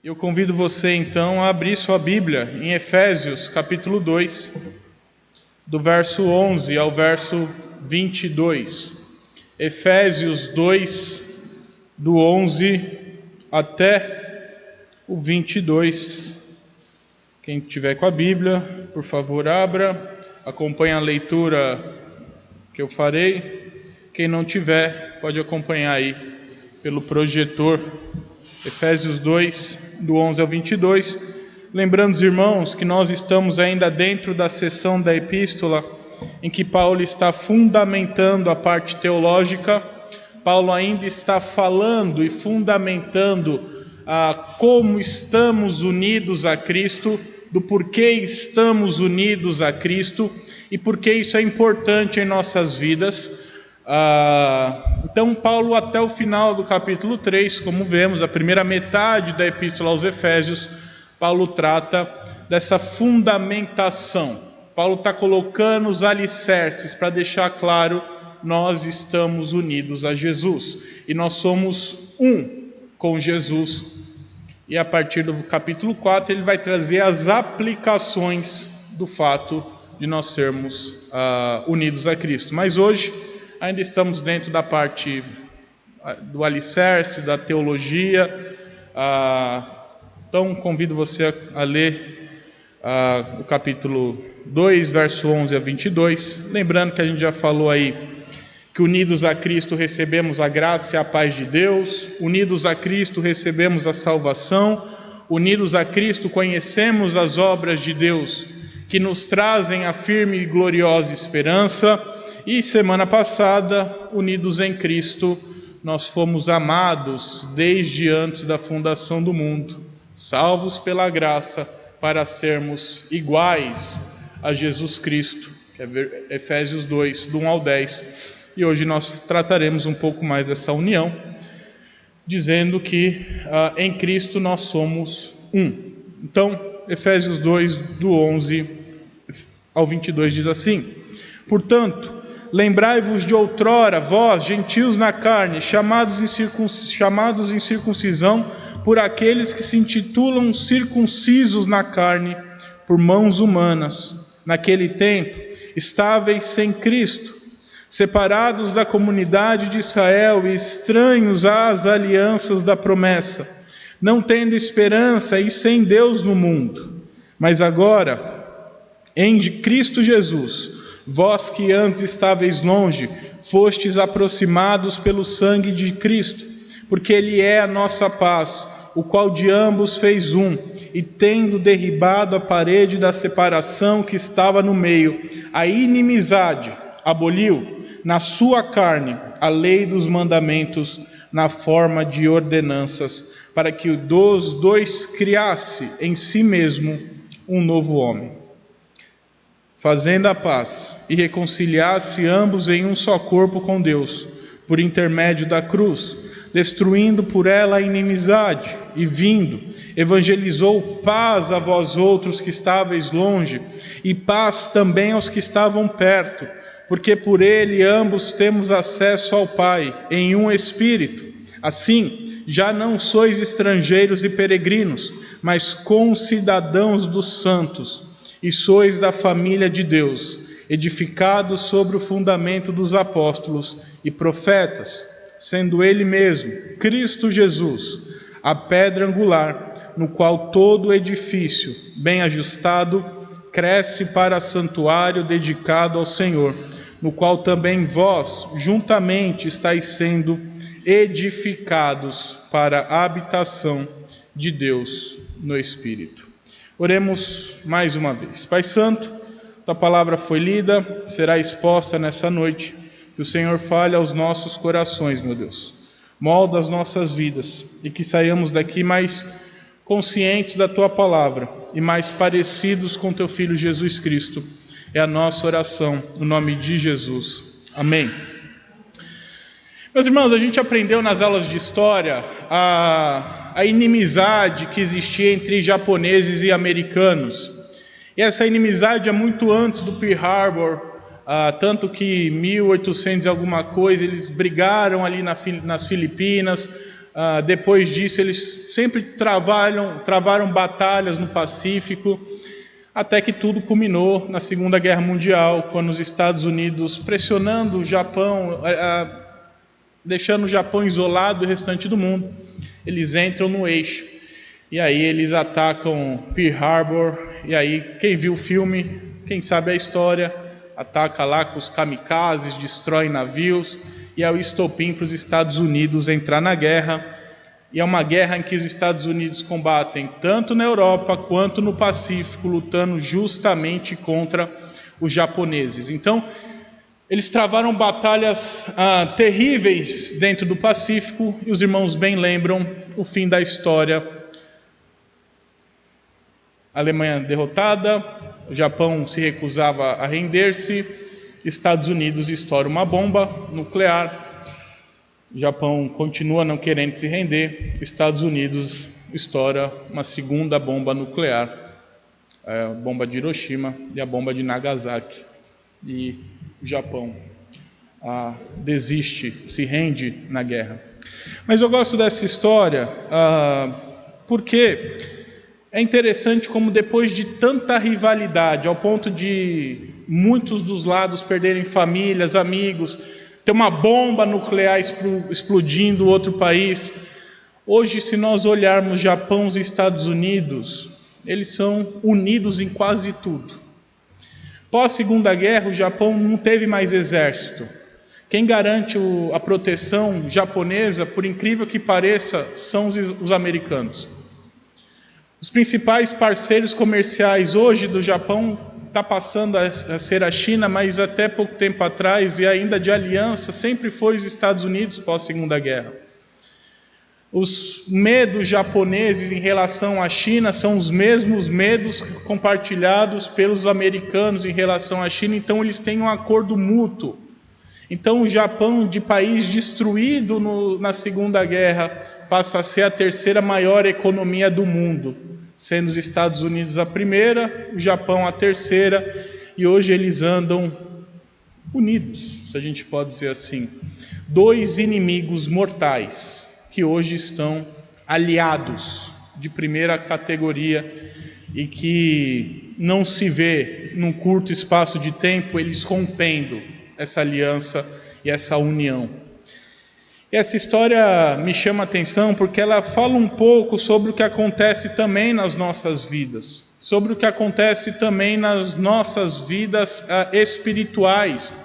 Eu convido você então a abrir sua Bíblia em Efésios capítulo 2, do verso 11 ao verso 22. Efésios 2, do 11 até o 22. Quem tiver com a Bíblia, por favor, abra, acompanhe a leitura que eu farei. Quem não tiver, pode acompanhar aí pelo projetor. Efésios 2, do 11 ao 22. Lembrando os irmãos que nós estamos ainda dentro da seção da epístola em que Paulo está fundamentando a parte teológica. Paulo ainda está falando e fundamentando como estamos unidos a Cristo, do porquê estamos unidos a Cristo e porquê isso é importante em nossas vidas. Então Paulo, até o final do capítulo 3, como vemos, a primeira metade da epístola aos Efésios, Paulo trata dessa fundamentação. Paulo está colocando os alicerces para deixar claro: nós estamos unidos a Jesus e nós somos um com Jesus. E a partir do capítulo 4 ele vai trazer as aplicações do fato de nós sermos unidos a Cristo. Mas hoje ainda estamos dentro da parte do alicerce, da teologia. Então convido você a ler o capítulo 2, verso 11 a 22. Lembrando que a gente já falou aí que unidos a Cristo recebemos a graça e a paz de Deus, unidos a Cristo recebemos a salvação, unidos a Cristo conhecemos as obras de Deus que nos trazem a firme e gloriosa esperança. E semana passada, unidos em Cristo, nós fomos amados desde antes da fundação do mundo, salvos pela graça para sermos iguais a Jesus Cristo, que é Efésios 2, do 1 ao 10. E hoje nós trataremos um pouco mais dessa união, dizendo que em Cristo nós somos um. Então, Efésios 2, do 11 ao 22 diz assim: portanto, lembrai-vos de outrora, vós, gentios na carne, chamados em circuncisão por aqueles que se intitulam circuncisos na carne, por mãos humanas. Naquele tempo, estáveis sem Cristo, separados da comunidade de Israel e estranhos às alianças da promessa, não tendo esperança e sem Deus no mundo. Mas agora, em Cristo Jesus, vós que antes estáveis longe, fostes aproximados pelo sangue de Cristo, porque Ele é a nossa paz, o qual de ambos fez um, e tendo derribado a parede da separação que estava no meio, a inimizade, aboliu na sua carne a lei dos mandamentos na forma de ordenanças, para que dos dois criasse em si mesmo um novo homem, fazendo a paz, e reconciliasse ambos em um só corpo com Deus, por intermédio da cruz, destruindo por ela a inimizade, e vindo, evangelizou paz a vós outros que estáveis longe, e paz também aos que estavam perto, porque por ele ambos temos acesso ao Pai, em um Espírito. Assim, já não sois estrangeiros e peregrinos, mas concidadãos dos santos, e sois da família de Deus, edificados sobre o fundamento dos apóstolos e profetas, sendo Ele mesmo, Cristo Jesus, a pedra angular, no qual todo o edifício, bem ajustado, cresce para santuário dedicado ao Senhor, no qual também vós, juntamente, estáis sendo edificados para a habitação de Deus no Espírito. Oremos mais uma vez. Pai Santo, Tua palavra foi lida, será exposta nessa noite. Que o Senhor fale aos nossos corações, meu Deus. Molda as nossas vidas e que saiamos daqui mais conscientes da Tua palavra e mais parecidos com Teu Filho Jesus Cristo. É a nossa oração, no nome de Jesus. Amém. Meus irmãos, a gente aprendeu nas aulas de história a inimizade que existia entre japoneses e americanos. E essa inimizade é muito antes do Pearl Harbor, tanto que em 1800 e alguma coisa eles brigaram ali nas Filipinas, depois disso, eles sempre travaram batalhas no Pacífico, até que tudo culminou na Segunda Guerra Mundial, quando os Estados Unidos, pressionando o Japão, deixando o Japão isolado do restante do mundo, eles entram no eixo. E aí eles atacam Pearl Harbor, e aí quem viu o filme, quem sabe a história, ataca lá com os kamikazes, destrói navios, e é o estopim para os Estados Unidos entrar na guerra. E é uma guerra em que os Estados Unidos combatem tanto na Europa quanto no Pacífico, lutando justamente contra os japoneses. Então, eles travaram batalhas terríveis dentro do Pacífico, e os irmãos bem lembram o fim da história. A Alemanha derrotada, o Japão se recusava a render-se, Estados Unidos estoura uma bomba nuclear, o Japão continua não querendo se render, Estados Unidos estoura uma segunda bomba nuclear, a bomba de Hiroshima e a bomba de Nagasaki, e o Japão desiste, se rende na guerra. Mas eu gosto dessa história porque é interessante como depois de tanta rivalidade, ao ponto de muitos dos lados perderem famílias, amigos, ter uma bomba nuclear explodindo outro país, hoje, se nós olharmos Japão e Estados Unidos, eles são unidos em quase tudo. Pós Segunda Guerra, o Japão não teve mais exército. Quem garante a proteção japonesa, por incrível que pareça, são os americanos. Os principais parceiros comerciais hoje do Japão está passando a ser a China, mas até pouco tempo atrás, e ainda de aliança, sempre foi os Estados Unidos pós-Segunda Guerra. Os medos japoneses em relação à China são os mesmos medos compartilhados pelos americanos em relação à China, então eles têm um acordo mútuo. Então o Japão, de país destruído na Segunda Guerra, passa a ser a terceira maior economia do mundo, sendo os Estados Unidos a primeira, o Japão a terceira, e hoje eles andam unidos, se a gente pode dizer assim. Dois inimigos mortais que hoje estão aliados de primeira categoria e que não se vê num curto espaço de tempo eles rompendo essa aliança e essa união. E essa história me chama a atenção porque ela fala um pouco sobre o que acontece também nas nossas vidas, sobre o que acontece também nas nossas vidas espirituais,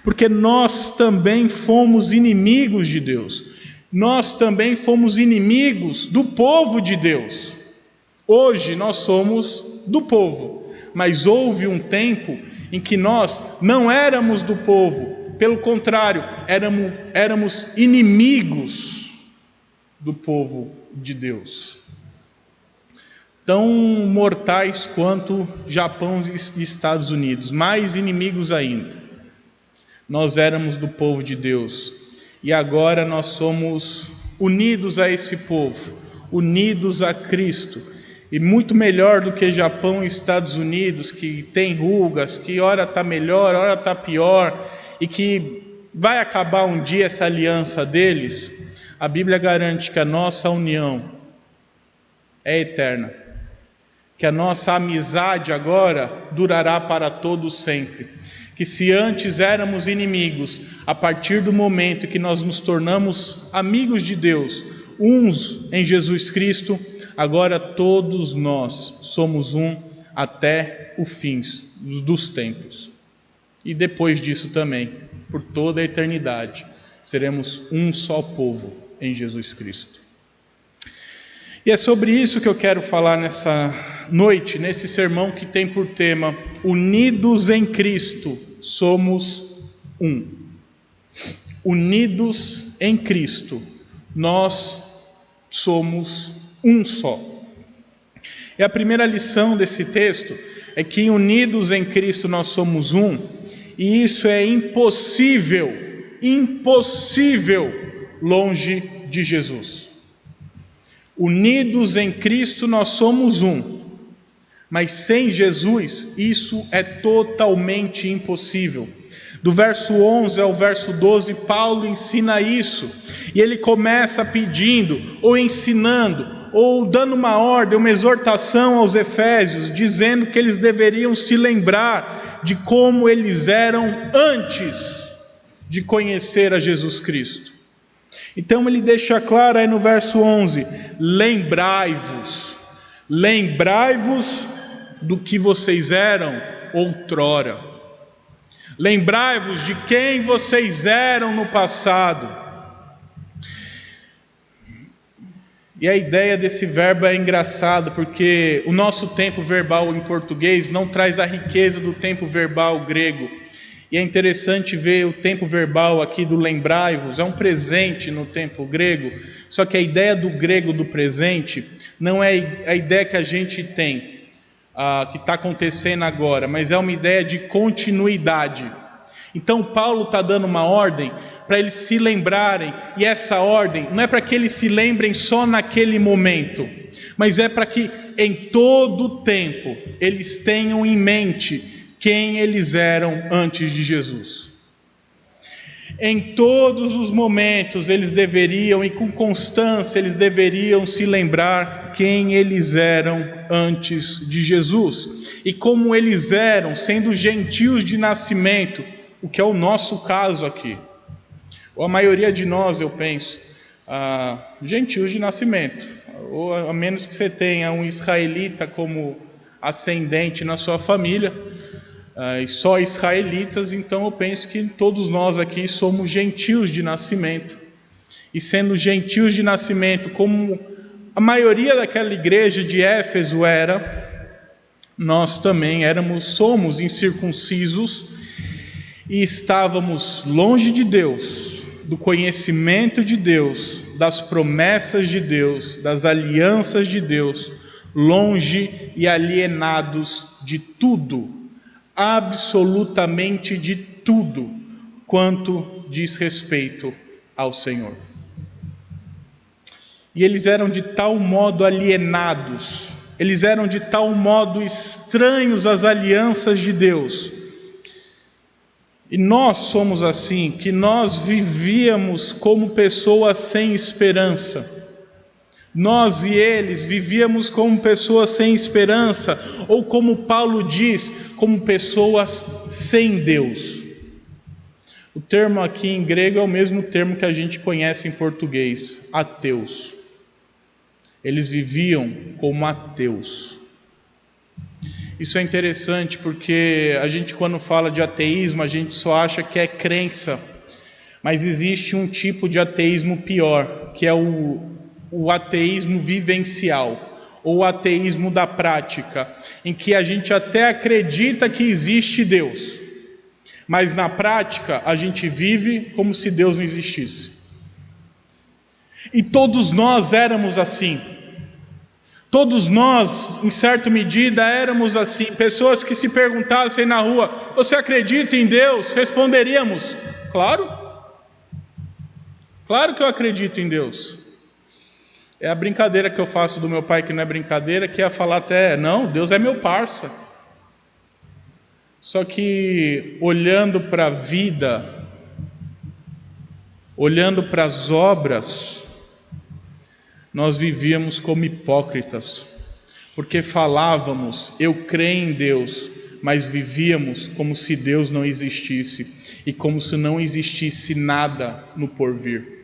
porque nós também fomos inimigos de Deus, nós também fomos inimigos do povo de Deus. Hoje nós somos do povo, mas houve um tempo em que nós não éramos do povo, pelo contrário, éramos inimigos do povo de Deus. Tão mortais quanto Japão e Estados Unidos, mais inimigos ainda. Nós éramos do povo de Deus e agora nós somos unidos a esse povo, unidos a Cristo. E muito melhor do que Japão e Estados Unidos, que tem rugas, que ora está melhor, ora está pior, e que vai acabar um dia essa aliança deles, a Bíblia garante que a nossa união é eterna, que a nossa amizade agora durará para todo sempre, que se antes éramos inimigos, a partir do momento que nós nos tornamos amigos de Deus, uns em Jesus Cristo, agora todos nós somos um até o fim dos tempos. E depois disso também, por toda a eternidade, seremos um só povo em Jesus Cristo. E é sobre isso que eu quero falar nessa noite, nesse sermão que tem por tema: Unidos em Cristo, somos um. Unidos em Cristo, nós somos um só. E a primeira lição desse texto é que unidos em Cristo nós somos um, e isso é impossível longe de Jesus. Unidos em Cristo nós somos um, mas sem Jesus isso é totalmente impossível. Do verso 11 ao verso 12, Paulo ensina isso. E ele começa pedindo, ou ensinando, ou dando uma ordem, uma exortação aos efésios, dizendo que eles deveriam se lembrar de como eles eram antes de conhecer a Jesus Cristo. Então ele deixa claro aí no verso 11: lembrai-vos do que vocês eram outrora. Lembrai-vos de quem vocês eram no passado. E a ideia desse verbo é engraçado, porque o nosso tempo verbal em português não traz a riqueza do tempo verbal grego. E é interessante ver o tempo verbal aqui do lembrai-vos, é um presente no tempo grego, só que a ideia do grego do presente não é a ideia que a gente tem, que está acontecendo agora, mas é uma ideia de continuidade. Então Paulo está dando uma ordem para eles se lembrarem, e essa ordem não é para que eles se lembrem só naquele momento, mas é para que em todo o tempo eles tenham em mente quem eles eram antes de Jesus. Em todos os momentos eles deveriam, e com constância eles deveriam se lembrar quem eles eram antes de Jesus, e como eles eram, sendo gentios de nascimento, o que é o nosso caso aqui, ou a maioria de nós, eu penso, gentios de nascimento, ou a menos que você tenha um israelita como ascendente na sua família, e só israelitas, então eu penso que todos nós aqui somos gentios de nascimento. E sendo gentios de nascimento, como a maioria daquela igreja de Éfeso era, nós também somos incircuncisos e estávamos longe de Deus, do conhecimento de Deus, das promessas de Deus, das alianças de Deus, longe e alienados de tudo, absolutamente de tudo quanto diz respeito ao Senhor. E eles eram de tal modo alienados, eles eram de tal modo estranhos às alianças de Deus. E nós somos assim, que nós vivíamos como pessoas sem esperança. Nós e eles vivíamos como pessoas sem esperança, ou como Paulo diz, como pessoas sem Deus. O termo aqui em grego é o mesmo termo que a gente conhece em português, ateus. Eles viviam como ateus. Isso é interessante porque a gente, quando fala de ateísmo, a gente só acha que é crença, mas existe um tipo de ateísmo pior, que é o ateísmo vivencial, ou o ateísmo da prática, em que a gente até acredita que existe Deus, mas na prática a gente vive como se Deus não existisse. E todos nós éramos assim. Todos nós, em certa medida, éramos assim. Pessoas que se perguntassem na rua: você acredita em Deus? Responderíamos: claro. Claro que eu acredito em Deus. É a brincadeira que eu faço do meu pai, que não é brincadeira, que é falar até: não, Deus é meu parça. Só que olhando para a vida, olhando para as obras, nós vivíamos como hipócritas, porque falávamos: eu creio em Deus, mas vivíamos como se Deus não existisse, e como se não existisse nada no porvir.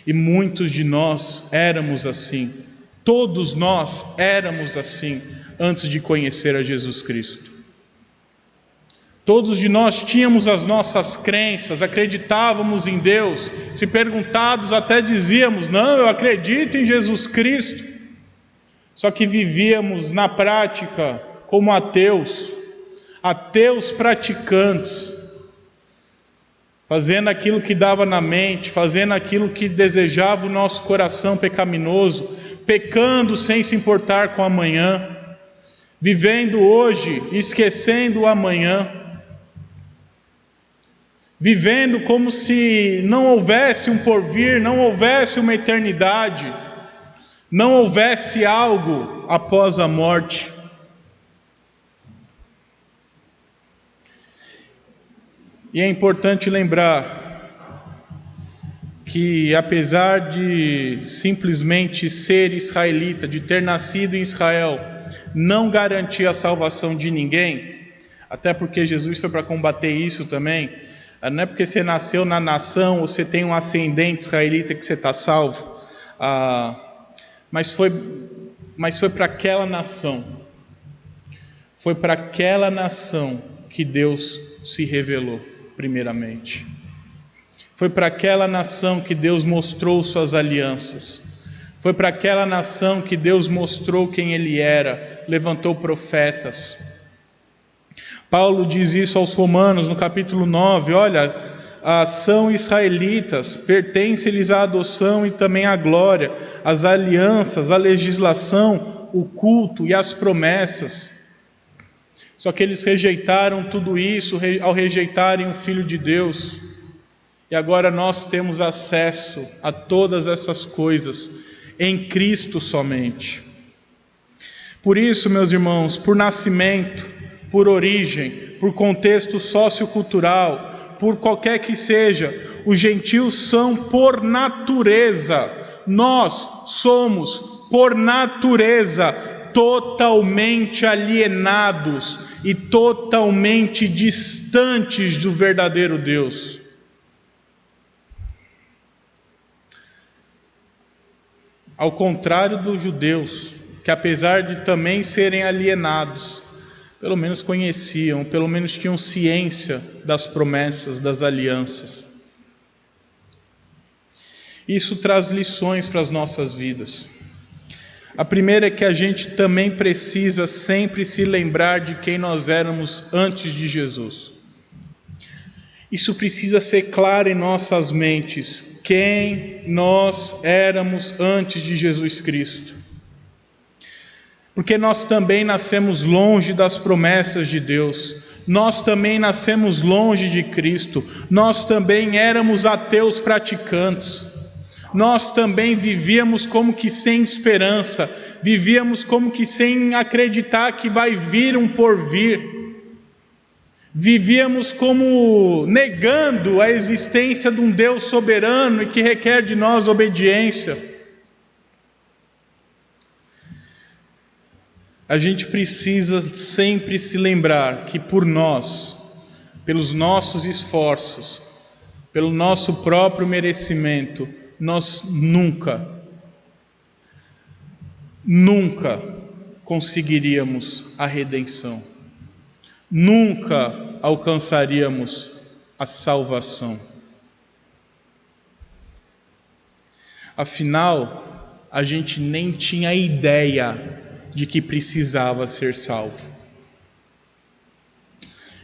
E muitos de nós éramos assim, todos nós éramos assim, antes de conhecer a Jesus Cristo. Todos de nós tínhamos as nossas crenças, acreditávamos em Deus, se perguntados até dizíamos: não, eu acredito em Jesus Cristo. Só que vivíamos na prática como ateus praticantes, fazendo aquilo que dava na mente, fazendo aquilo que desejava o nosso coração pecaminoso, pecando sem se importar com o amanhã, vivendo hoje e esquecendo o amanhã, vivendo como se não houvesse um porvir, não houvesse uma eternidade, não houvesse algo após a morte. E é importante lembrar que, apesar de simplesmente ser israelita, de ter nascido em Israel, não garantir a salvação de ninguém, até porque Jesus foi para combater isso também. Não é porque você nasceu na nação ou você tem um ascendente israelita que você está salvo, mas foi para aquela nação. Foi para aquela nação que Deus se revelou primeiramente. Foi para aquela nação que Deus mostrou suas alianças. Foi para aquela nação que Deus mostrou quem Ele era, levantou profetas. Paulo diz isso aos Romanos no capítulo 9, olha, são israelitas, pertence-lhes a adoção e também a glória, as alianças, a legislação, o culto e as promessas. Só que eles rejeitaram tudo isso ao rejeitarem o Filho de Deus. E agora nós temos acesso a todas essas coisas em Cristo somente. Por isso, meus irmãos, por nascimento, por origem, por contexto sociocultural, por qualquer que seja, os gentios são por natureza, nós somos por natureza totalmente alienados e totalmente distantes do verdadeiro Deus. Ao contrário dos judeus, que apesar de também serem alienados, pelo menos conheciam, pelo menos tinham ciência das promessas, das alianças. Isso traz lições para as nossas vidas. A primeira é que a gente também precisa sempre se lembrar de quem nós éramos antes de Jesus. Isso precisa ser claro em nossas mentes, quem nós éramos antes de Jesus Cristo. Porque nós também nascemos longe das promessas de Deus, nós também nascemos longe de Cristo, nós também éramos ateus praticantes, nós também vivíamos como que sem esperança, vivíamos como que sem acreditar que vai vir um porvir. Vivíamos como negando a existência de um Deus soberano e que requer de nós obediência. A gente precisa sempre se lembrar que por nós, pelos nossos esforços, pelo nosso próprio merecimento, nós nunca conseguiríamos a redenção. Nunca alcançaríamos a salvação. Afinal, a gente nem tinha ideia de que precisava ser salvo.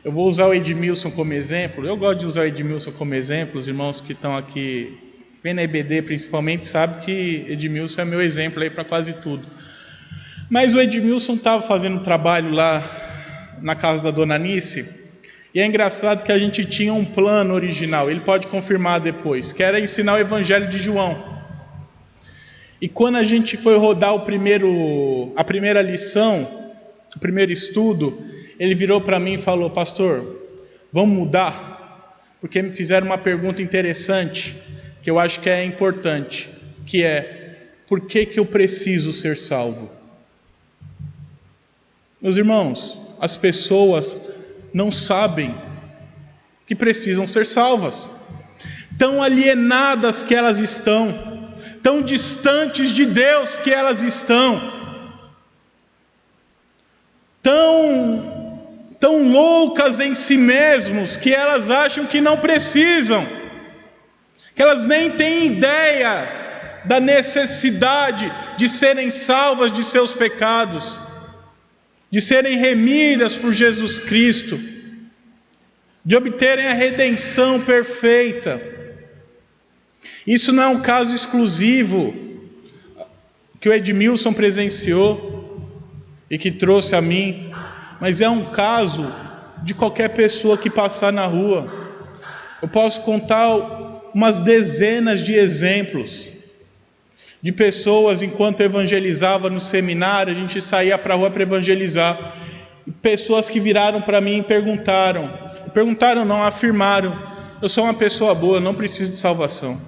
Eu vou usar o Edmilson como exemplo. Eu gosto de usar o Edmilson como exemplo. Os irmãos que estão aqui, bem na EBD principalmente, sabem que Edmilson é meu exemplo aí para quase tudo. Mas o Edmilson estava fazendo um trabalho lá na casa da dona Anice, e é engraçado que a gente tinha um plano original, ele pode confirmar depois, que era ensinar o Evangelho de João. E quando a gente foi rodar a primeira lição, o primeiro estudo, ele virou para mim e falou: pastor, vamos mudar? Porque me fizeram uma pergunta interessante, que eu acho que é importante, que é: por que eu preciso ser salvo? Meus irmãos, as pessoas não sabem que precisam ser salvas, tão alienadas que elas estão, tão distantes de Deus que elas estão, tão loucas em si mesmos que elas acham que não precisam, que elas nem têm ideia da necessidade de serem salvas de seus pecados, de serem remidas por Jesus Cristo, de obterem a redenção perfeita. Isso não é um caso exclusivo que o Edmilson presenciou e que trouxe a mim, mas é um caso de qualquer pessoa que passar na rua. Eu posso contar umas dezenas de exemplos de pessoas, enquanto evangelizava no seminário, a gente saía para a rua para evangelizar, pessoas que viraram para mim e afirmaram: eu sou uma pessoa boa, não preciso de salvação.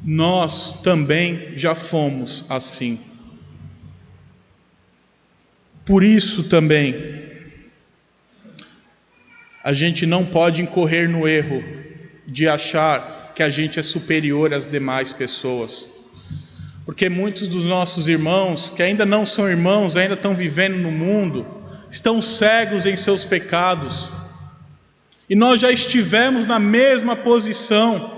Nós também já fomos assim. Por isso também, a gente não pode incorrer no erro de achar que a gente é superior às demais pessoas. Porque muitos dos nossos irmãos, que ainda não são irmãos, ainda estão vivendo no mundo, estão cegos em seus pecados. E nós já estivemos na mesma posição.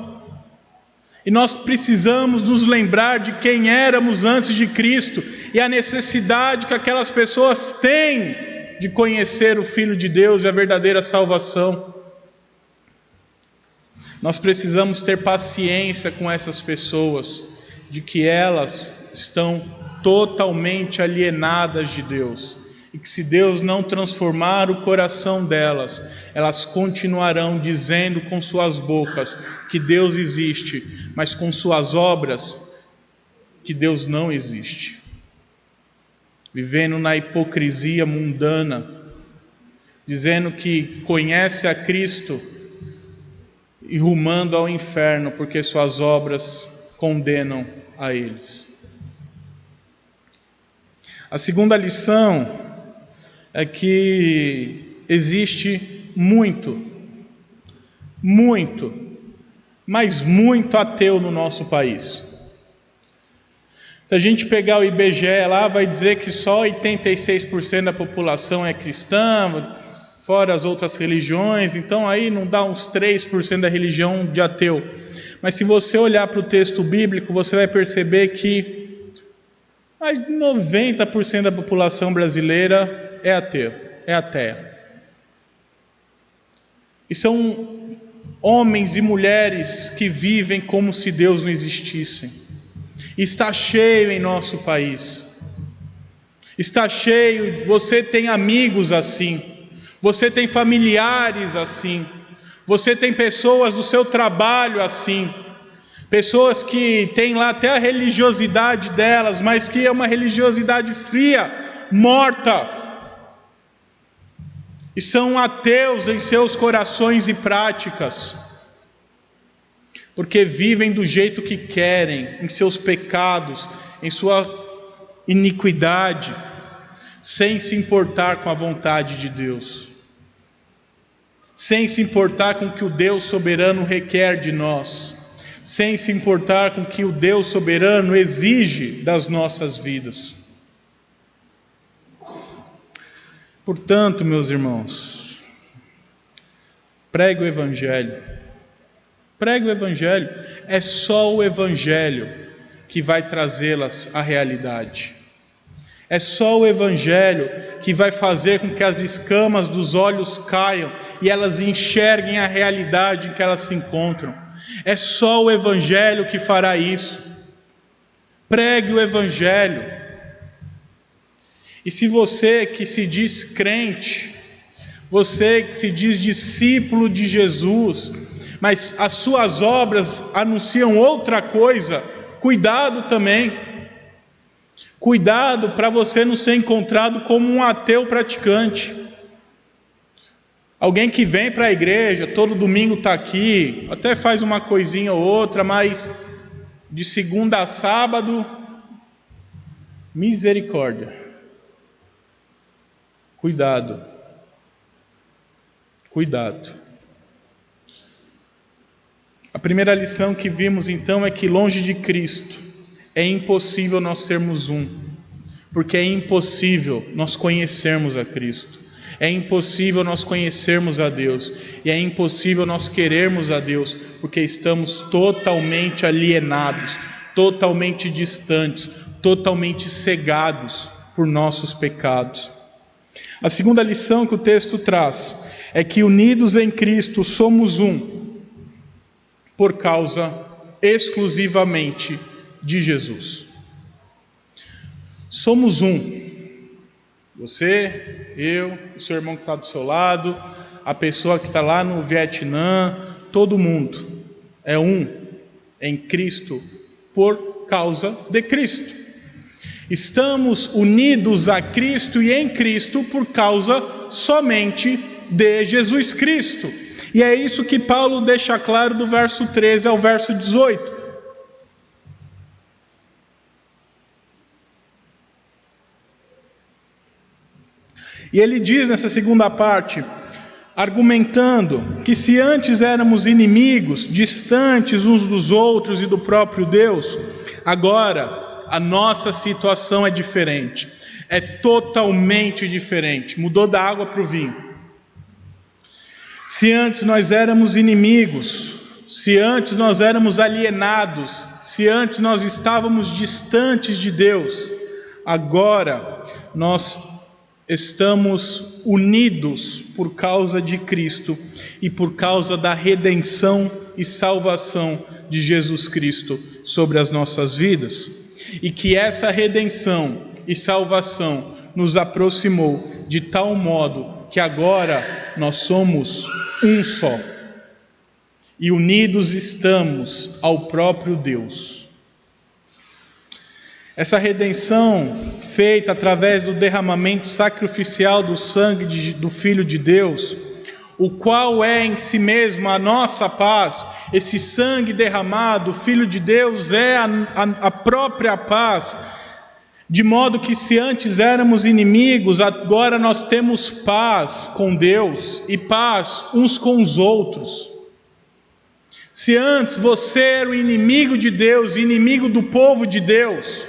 E nós precisamos nos lembrar de quem éramos antes de Cristo e a necessidade que aquelas pessoas têm de conhecer o Filho de Deus e a verdadeira salvação. Nós precisamos ter paciência com essas pessoas, de que elas estão totalmente alienadas de Deus, e que se Deus não transformar o coração delas, elas continuarão dizendo com suas bocas que Deus existe, mas com suas obras que Deus não existe, vivendo na hipocrisia mundana, dizendo que conhece a Cristo e rumando ao inferno, porque suas obras condenam a eles. A segunda lição é que existe mas muito ateu no nosso país. Se a gente pegar o IBGE lá, vai dizer que só 86% da população é cristã, fora as outras religiões, então aí não dá uns 3% da religião de ateu. Mas se você olhar para o texto bíblico, você vai perceber que mais de 90% da população brasileira é ateia. E são homens e mulheres que vivem como se Deus não existisse. Está cheio em nosso país. Está cheio, você tem amigos assim, você tem familiares assim, você tem pessoas do seu trabalho assim, pessoas que têm lá até a religiosidade delas, mas que é uma religiosidade fria, morta, e são ateus em seus corações e práticas, porque vivem do jeito que querem, em seus pecados, em sua iniquidade, sem se importar com a vontade de Deus, sem se importar com o que o Deus soberano requer de nós, sem se importar com o que o Deus soberano exige das nossas vidas. Portanto, meus irmãos, pregue o Evangelho. Pregue o Evangelho. É só o Evangelho que vai trazê-las à realidade. É só o Evangelho que vai fazer com que as escamas dos olhos caiam e elas enxerguem a realidade em que elas se encontram. É só o Evangelho que fará isso. Pregue o Evangelho. E se você que se diz crente, você que se diz discípulo de Jesus, mas as suas obras anunciam outra coisa, cuidado também. Cuidado para você não ser encontrado como um ateu praticante. Alguém que vem para a igreja, todo domingo está aqui, até faz uma coisinha ou outra, mas de segunda a sábado, misericórdia. Cuidado. Cuidado. A primeira lição que vimos então é que longe de Cristo é impossível nós sermos um, porque é impossível nós conhecermos a Cristo, é impossível nós conhecermos a Deus, e é impossível nós querermos a Deus, porque estamos totalmente alienados, totalmente distantes, totalmente cegados por nossos pecados. A segunda lição que o texto traz é que unidos em Cristo somos um, por causa exclusivamente de Jesus. Somos um. Você, eu, o seu irmão que está do seu lado, a pessoa que está lá no Vietnã, todo mundo é um em Cristo por causa de Cristo. Estamos unidos a Cristo e em Cristo por causa somente de Jesus Cristo. E é isso que Paulo deixa claro do verso 13 ao verso 18. E ele diz nessa segunda parte, argumentando que se antes éramos inimigos, distantes uns dos outros e do próprio Deus, agora a nossa situação é diferente, é totalmente diferente, mudou da água para o vinho. Se antes nós éramos inimigos, se antes nós éramos alienados, se antes nós estávamos distantes de Deus, agora nós estamos unidos por causa de Cristo e por causa da redenção e salvação de Jesus Cristo sobre as nossas vidas. E que essa redenção e salvação nos aproximou de tal modo que agora nós somos um só e unidos estamos ao próprio Deus. Essa redenção feita através do derramamento sacrificial do sangue do Filho de Deus, o qual é em si mesmo a nossa paz, esse sangue derramado, o Filho de Deus é a própria paz, de modo que se antes éramos inimigos, agora nós temos paz com Deus e paz uns com os outros. Se antes você era o inimigo de Deus, inimigo do povo de Deus,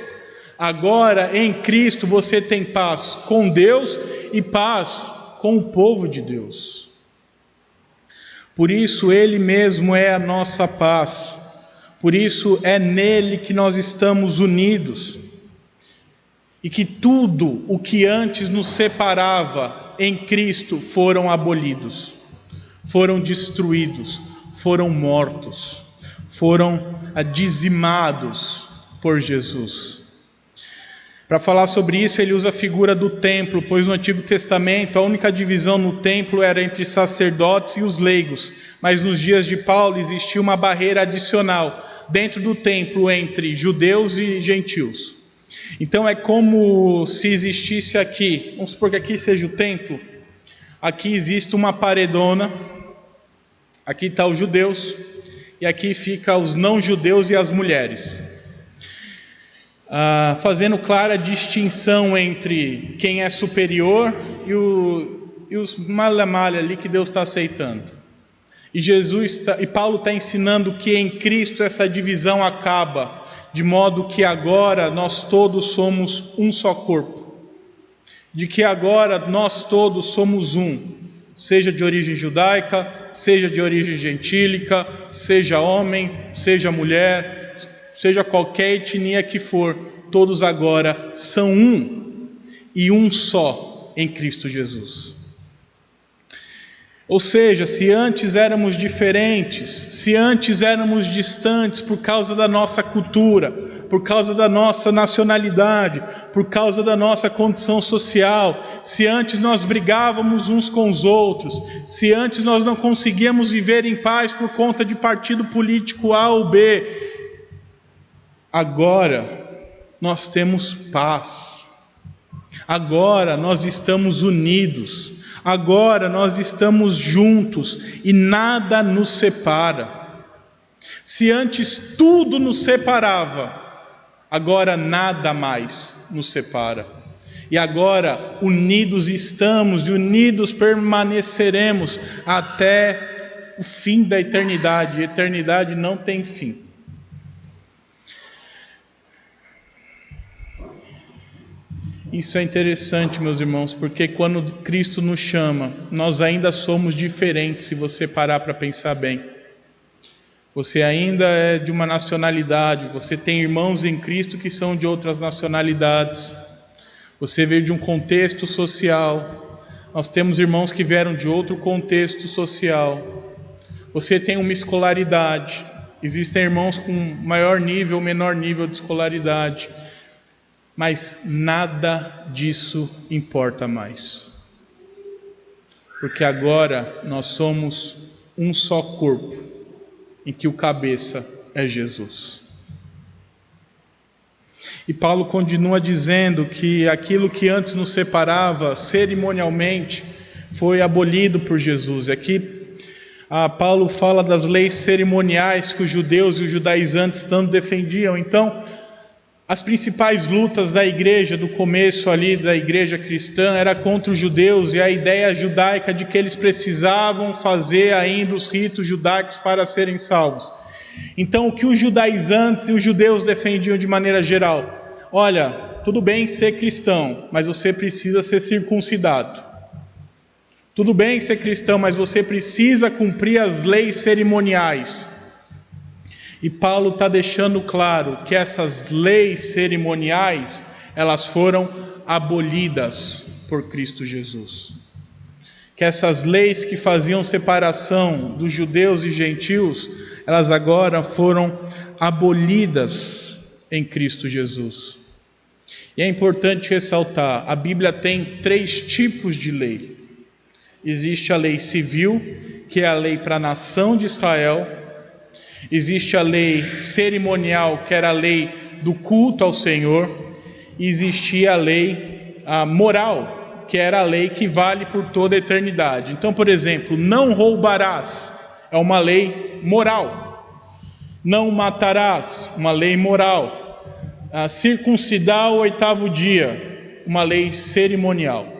agora em Cristo você tem paz com Deus e paz com o povo de Deus. Por isso Ele mesmo é a nossa paz, por isso é nele que nós estamos unidos, e que tudo o que antes nos separava em Cristo foram abolidos, foram destruídos, foram mortos, foram dizimados por Jesus. Para falar sobre isso, ele usa a figura do templo, pois no Antigo Testamento a única divisão no templo era entre sacerdotes e os leigos, mas nos dias de Paulo existia uma barreira adicional dentro do templo entre judeus e gentios. Então é como se existisse aqui, vamos supor que aqui seja o templo, aqui existe uma paredona, aqui está os judeus e aqui fica os não judeus e as mulheres. Fazendo clara distinção entre quem é superior e os malha-malha ali que Deus está aceitando. E Paulo está ensinando que em Cristo essa divisão acaba, de modo que agora nós todos somos um só corpo, de que agora nós todos somos um, seja de origem judaica, seja de origem gentílica, seja homem, seja mulher, seja qualquer etnia que for, todos agora são um e um só em Cristo Jesus. Ou seja, se antes éramos diferentes, se antes éramos distantes por causa da nossa cultura, por causa da nossa nacionalidade, por causa da nossa condição social, se antes nós brigávamos uns com os outros, se antes nós não conseguíamos viver em paz por conta de partido político A ou B, agora nós temos paz, agora nós estamos unidos, agora nós estamos juntos e nada nos separa. Se antes tudo nos separava, agora nada mais nos separa. E agora unidos estamos e unidos permaneceremos até o fim da eternidade. A eternidade não tem fim. Isso é interessante, meus irmãos, porque quando Cristo nos chama, nós ainda somos diferentes, se você parar para pensar bem. Você ainda é de uma nacionalidade, você tem irmãos em Cristo que são de outras nacionalidades, você veio de um contexto social, nós temos irmãos que vieram de outro contexto social, você tem uma escolaridade, existem irmãos com maior nível, menor nível de escolaridade, mas nada disso importa mais, porque agora nós somos um só corpo, em que o cabeça é Jesus. E Paulo continua dizendo que aquilo que antes nos separava cerimonialmente foi abolido por Jesus. Aqui Paulo fala das leis cerimoniais que os judeus e os judaizantes tanto defendiam. Então, as principais lutas da igreja, do começo ali da igreja cristã, era contra os judeus e a ideia judaica de que eles precisavam fazer ainda os ritos judaicos para serem salvos. Então, o que os judaizantes e os judeus defendiam de maneira geral? Olha, tudo bem ser cristão, mas você precisa ser circuncidado. Tudo bem ser cristão, mas você precisa cumprir as leis cerimoniais. E Paulo está deixando claro que essas leis cerimoniais, elas foram abolidas por Cristo Jesus. Que essas leis que faziam separação dos judeus e gentios, elas agora foram abolidas em Cristo Jesus. E é importante ressaltar, a Bíblia tem 3 tipos de lei. Existe a lei civil, que é a lei para a nação de Israel. Existe a lei cerimonial, que era a lei do culto ao Senhor. E existia a lei moral, que era a lei que vale por toda a eternidade. Então, por exemplo, não roubarás, é uma lei moral. Não matarás, uma lei moral. Circuncidar o 8º dia, uma lei cerimonial.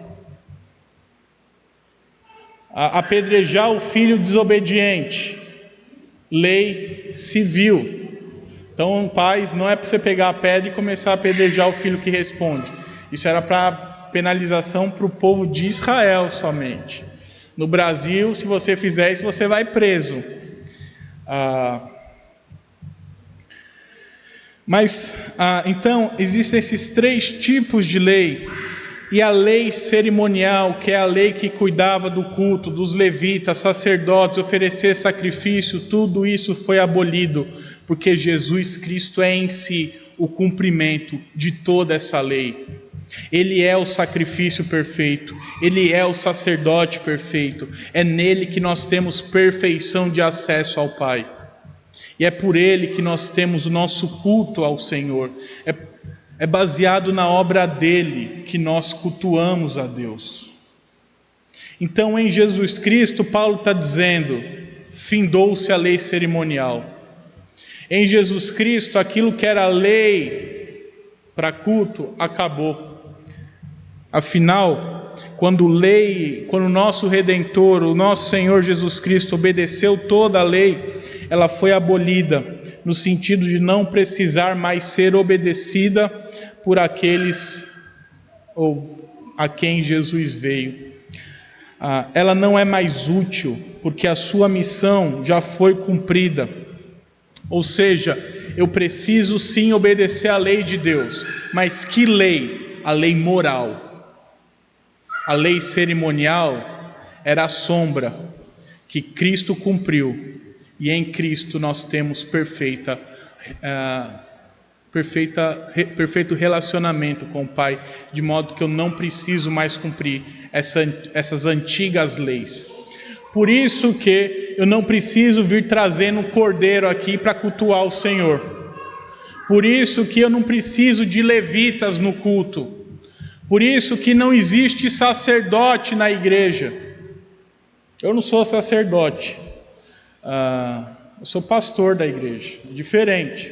Apedrejar o filho desobediente, lei civil. Então, pais, não é para você pegar a pedra e começar a apedrejar o filho que responde. Isso era para penalização para o povo de Israel somente. No Brasil, se você fizer isso, você vai preso. Então, existem esses 3 tipos de lei. E a lei cerimonial, que é a lei que cuidava do culto, dos levitas, sacerdotes, oferecer sacrifício, tudo isso foi abolido, porque Jesus Cristo é em si o cumprimento de toda essa lei. Ele é o sacrifício perfeito, Ele é o sacerdote perfeito, é nele que nós temos perfeição de acesso ao Pai. E é por Ele que nós temos o nosso culto ao Senhor. É baseado na obra dele que nós cultuamos a Deus. Então, em Jesus Cristo, Paulo está dizendo, findou-se a lei cerimonial. Em Jesus Cristo, aquilo que era lei para culto, acabou. Afinal, quando o nosso Redentor, o nosso Senhor Jesus Cristo obedeceu toda a lei, ela foi abolida, no sentido de não precisar mais ser obedecida por aqueles ou a quem Jesus veio. Ela não é mais útil, porque a sua missão já foi cumprida. Ou seja, eu preciso sim obedecer à lei de Deus, mas que lei? A lei moral. A lei cerimonial era a sombra que Cristo cumpriu, e em Cristo nós temos perfeito relacionamento com o Pai, de modo que eu não preciso mais cumprir essas antigas leis. Por isso que eu não preciso vir trazendo um cordeiro aqui para cultuar o Senhor. Por isso que eu não preciso de levitas no culto. Por isso que não existe sacerdote na igreja. Eu não sou sacerdote. Eu sou pastor da igreja. É diferente.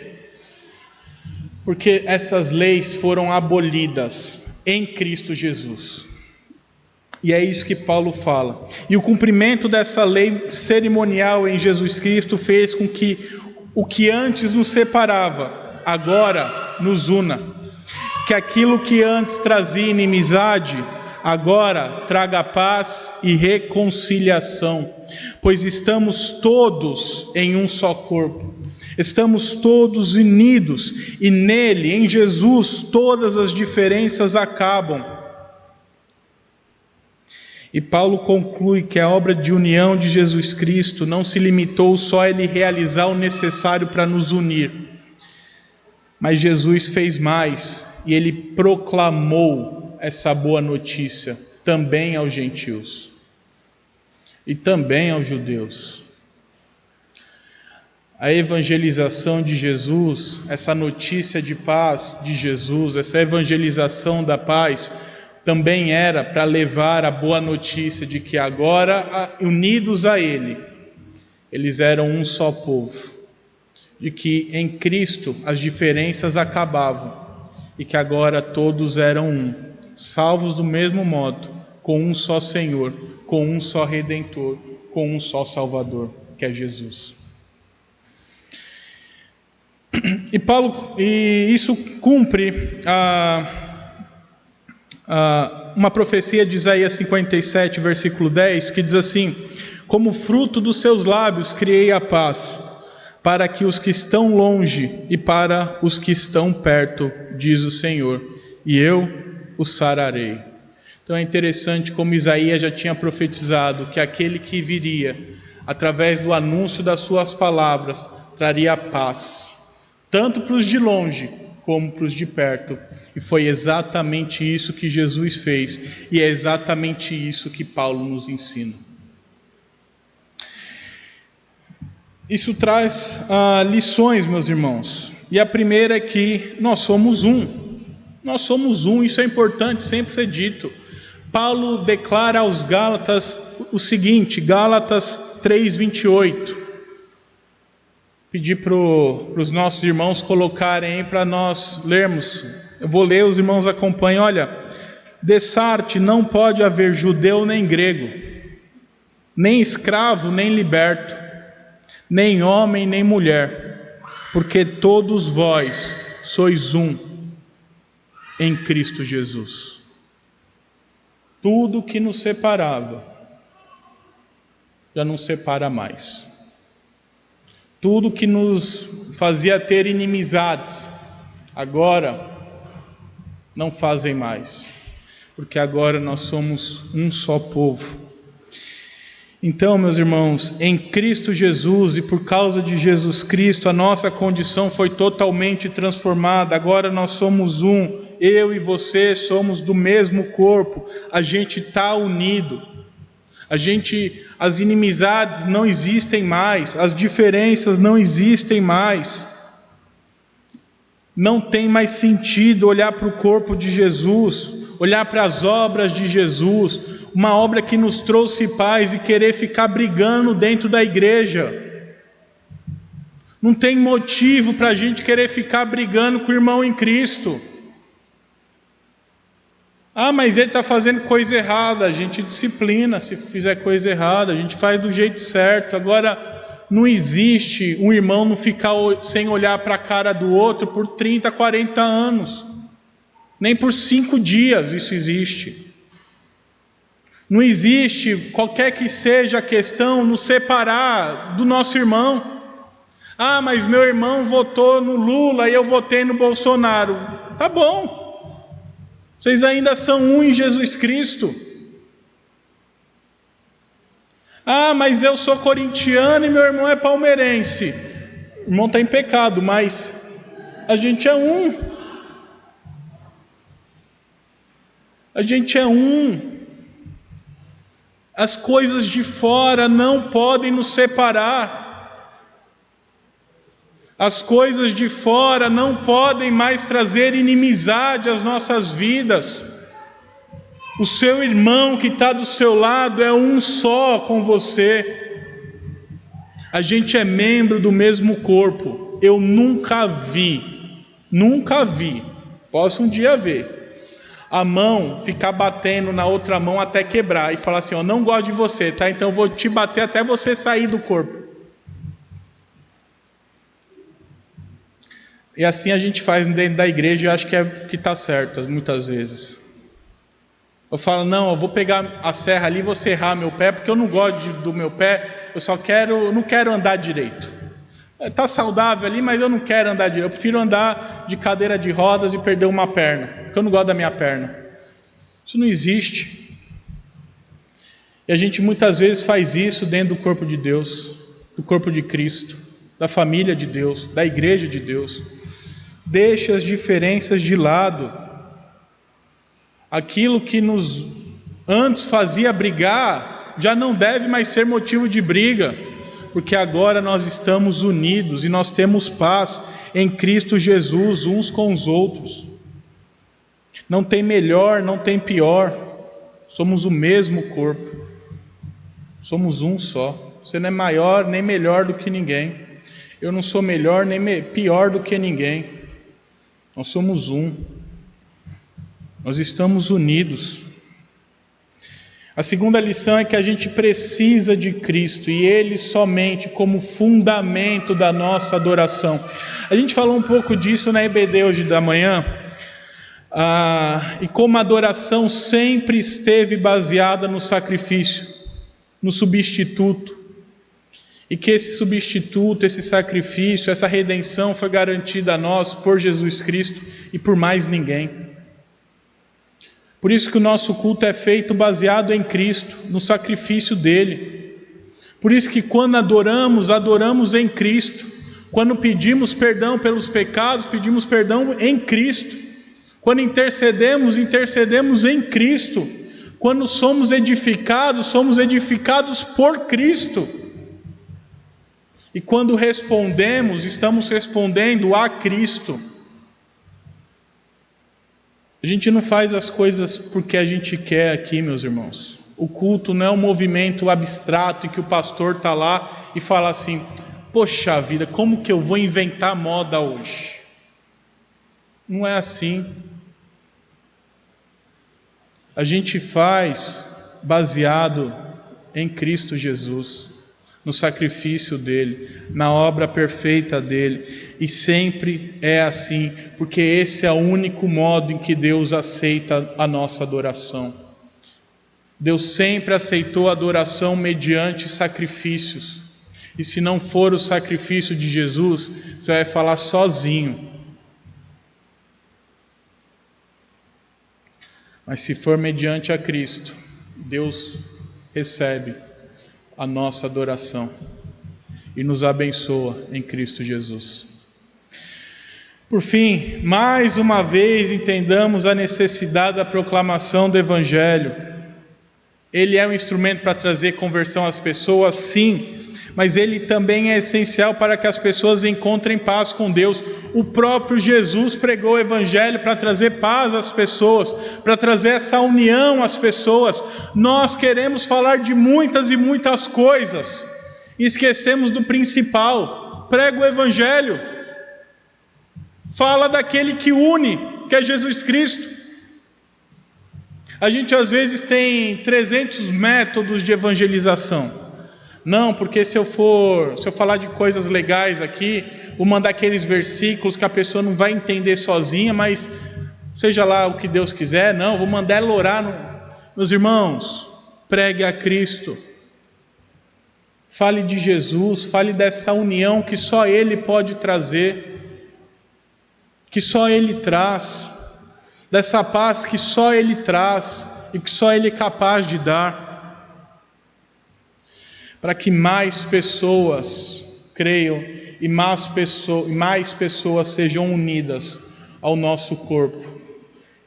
Porque essas leis foram abolidas em Cristo Jesus. E é isso que Paulo fala. E o cumprimento dessa lei cerimonial em Jesus Cristo fez com que o que antes nos separava, agora nos una. Que aquilo que antes trazia inimizade, agora traga paz e reconciliação. Pois estamos todos em um só corpo. Estamos todos unidos e nele, em Jesus, todas as diferenças acabam. E Paulo conclui que a obra de união de Jesus Cristo não se limitou só a ele realizar o necessário para nos unir, mas Jesus fez mais e ele proclamou essa boa notícia também aos gentios e também aos judeus. a evangelização de Jesus, essa notícia de paz de Jesus, essa evangelização da paz, também era para levar a boa notícia de que agora, unidos a Ele, eles eram um só povo, de que em Cristo as diferenças acabavam e que agora todos eram um, salvos do mesmo modo, com um só Senhor, com um só Redentor, com um só Salvador, que é Jesus. E isso cumpre uma profecia de Isaías 57, versículo 10, que diz assim: como fruto dos seus lábios criei a paz, para que os que estão longe e para os que estão perto, diz o Senhor, e eu os sararei. Então é interessante como Isaías já tinha profetizado que aquele que viria, através do anúncio das suas palavras, traria paz, tanto para os de longe como para os de perto. E foi exatamente isso que Jesus fez, e é exatamente isso que Paulo nos ensina. Isso traz lições, meus irmãos. E a primeira é que nós somos um. Nós somos um, isso é importante sempre ser dito. Paulo declara aos Gálatas o seguinte, Gálatas 3:28. Pedir para os nossos irmãos colocarem aí para nós lermos. Eu vou ler, os irmãos acompanhem. Olha, dessarte não pode haver judeu nem grego, nem escravo nem liberto, nem homem nem mulher, porque todos vós sois um em Cristo Jesus. Tudo que nos separava já não separa mais. Tudo que nos fazia ter inimizades, agora não fazem mais, porque agora nós somos um só povo. Então, meus irmãos, em Cristo Jesus e por causa de Jesus Cristo, a nossa condição foi totalmente transformada. Agora nós somos um, eu e você somos do mesmo corpo, a gente está unido. As inimizades não existem mais, as diferenças não existem mais. Não tem mais sentido olhar para o corpo de Jesus, olhar para as obras de Jesus, uma obra que nos trouxe paz, e querer ficar brigando dentro da igreja. Não tem motivo para a gente querer ficar brigando com o irmão em Cristo. Mas ele está fazendo coisa errada. A gente disciplina se fizer coisa errada, a gente faz do jeito certo. Agora, não existe um irmão não ficar sem olhar para a cara do outro por 30, 40 anos. Nem por 5 dias isso existe. Não existe, qualquer que seja a questão, nos separar do nosso irmão. Mas meu irmão votou no Lula e eu votei no Bolsonaro. Tá bom. Vocês ainda são um em Jesus Cristo. Mas eu sou corintiano e meu irmão é palmeirense. O irmão está em pecado, mas a gente é um. A gente é um. As coisas de fora não podem nos separar. As coisas de fora não podem mais trazer inimizade às nossas vidas. O seu irmão que está do seu lado é um só com você. A gente é membro do mesmo corpo. Eu nunca vi, posso um dia ver, a mão ficar batendo na outra mão até quebrar e falar assim: eu não gosto de você, tá? Então eu vou te bater até você sair do corpo. E assim a gente faz dentro da igreja, e eu acho que está certo, muitas vezes. Eu falo: não, eu vou pegar a serra ali e vou serrar meu pé, porque eu não gosto do meu pé, não quero andar direito. Está saudável ali, mas eu não quero andar direito. Eu prefiro andar de cadeira de rodas e perder uma perna, porque eu não gosto da minha perna. Isso não existe. E a gente muitas vezes faz isso dentro do corpo de Deus, do corpo de Cristo, da família de Deus, da igreja de Deus. Deixa as diferenças de lado. Aquilo que nos antes fazia brigar já não deve mais ser motivo de briga, porque agora nós estamos unidos e nós temos paz em Cristo Jesus uns com os outros. Não tem melhor, não tem pior, somos o mesmo corpo, somos um só. Você não é maior nem melhor do que ninguém, eu não sou melhor nem pior do que ninguém, nós somos um, nós estamos unidos. A segunda lição é que a gente precisa de Cristo e Ele somente como fundamento da nossa adoração. A gente falou um pouco disso na EBD hoje da manhã, e como a adoração sempre esteve baseada no sacrifício, no substituto, e que esse substituto, esse sacrifício, essa redenção foi garantida a nós por Jesus Cristo e por mais ninguém. Por isso que o nosso culto é feito baseado em Cristo, no sacrifício dele. Por isso que quando adoramos, adoramos em Cristo. Quando pedimos perdão pelos pecados, pedimos perdão em Cristo. Quando intercedemos, intercedemos em Cristo. Quando somos edificados por Cristo. E quando respondemos, estamos respondendo a Cristo. A gente não faz as coisas porque a gente quer aqui, meus irmãos. O culto não é um movimento abstrato em que o pastor está lá e fala assim: poxa vida, como que eu vou inventar moda hoje? Não é assim. A gente faz baseado em Cristo Jesus, no sacrifício dele, na obra perfeita dele, e sempre é assim, porque esse é o único modo em que Deus aceita a nossa adoração. Deus sempre aceitou a adoração mediante sacrifícios, e se não for o sacrifício de Jesus, você vai falar sozinho. Mas se for mediante a Cristo, Deus recebe a nossa adoração e nos abençoa em Cristo Jesus. Por fim, mais uma vez entendamos a necessidade da proclamação do Evangelho. Ele é um instrumento para trazer conversão às pessoas, sim, mas ele também é essencial para que as pessoas encontrem paz com Deus. O próprio Jesus pregou o Evangelho para trazer paz às pessoas, para trazer essa união às pessoas. Nós queremos falar de muitas e muitas coisas, e esquecemos do principal. Prega o Evangelho, fala daquele que une, que é Jesus Cristo. A gente às vezes tem 300 métodos de evangelização. Não, porque se eu falar de coisas legais aqui, vou mandar aqueles versículos que a pessoa não vai entender sozinha, mas seja lá o que Deus quiser. Não, vou mandar ela orar. Meus irmãos, pregue a Cristo. Fale de Jesus, fale dessa união que só Ele pode trazer, que só Ele traz, dessa paz que só Ele traz e que só Ele é capaz de dar, para que mais pessoas creiam e mais pessoas sejam unidas ao nosso corpo,